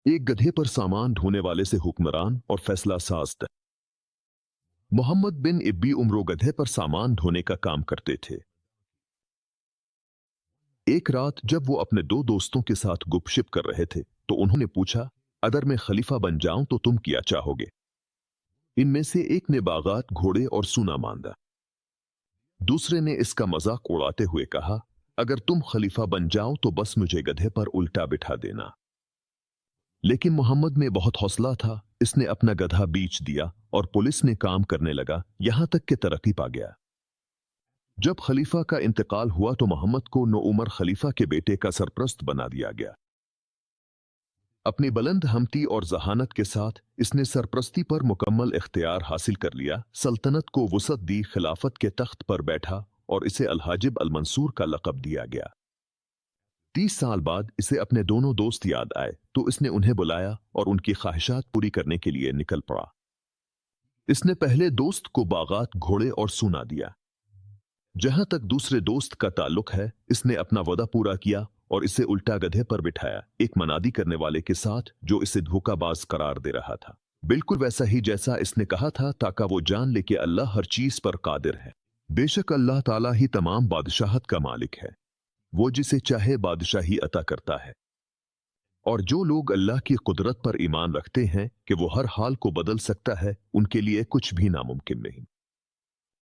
एक गधे पर सामान ढोने वाले से हुक्मरान और फैसला साज थे। मोहम्मद बिन इब्बी उम्रो गधे पर सामान ढोने का काम करते थे। एक रात जब वो अपने दो दोस्तों के साथ गुपशप कर रहे थे तो उन्होंने पूछा, अगर मैं खलीफा बन जाऊं तो तुम क्या चाहोगे? इनमें से एक ने बागात, घोड़े और सूना मांगा। दूसरे ने इसका मजाक उड़ाते हुए कहा, अगर तुम खलीफा बन जाओ तो बस मुझे गधे पर उल्टा बिठा देना। लेकिन मोहम्मद में बहुत हौसला था। इसने अपना गधा बेच दिया और पुलिस ने काम करने लगा, यहां तक कि तरक्की पा गया। जब खलीफा का इंतकाल हुआ तो मोहम्मद को नौउमर खलीफा के बेटे का सरप्रस्त बना दिया गया। अपनी बुलंद हमती और जहानत के साथ इसने सरप्रस्ती पर मुकम्मल इख्तियार हासिल कर लिया। सल्तनत को वुसअत दी, खिलाफत के तख्त पर बैठा और इसे अल-हाजिब अल-मंसूर का लक़ब दिया गया। 30 साल बाद इसे अपने दोनों दोस्त याद आए तो इसने उन्हें बुलाया और उनकी ख्वाहिशात पूरी करने के लिए निकल पड़ा। इसने पहले दोस्त को बागात, घोड़े और सूना दिया। जहां तक दूसरे दोस्त का ताल्लुक है, इसने अपना वादा पूरा किया और इसे उल्टा गधे पर बिठाया, एक मनादी करने वाले के साथ जो इसे धोखाबाज करार दे रहा था। बिल्कुल वैसा ही जैसा इसने कहा था, ताकि वो जान ले कि अल्लाह हर चीज पर कादिर है। बेशक अल्लाह ताला ही तमाम बादशाहत का मालिक है। वो जिसे चाहे बादशाही अता करता है। और जो लोग अल्लाह की कुदरत पर ईमान रखते हैं कि वो हर हाल को बदल सकता है, उनके लिए कुछ भी नामुमकिन नहीं।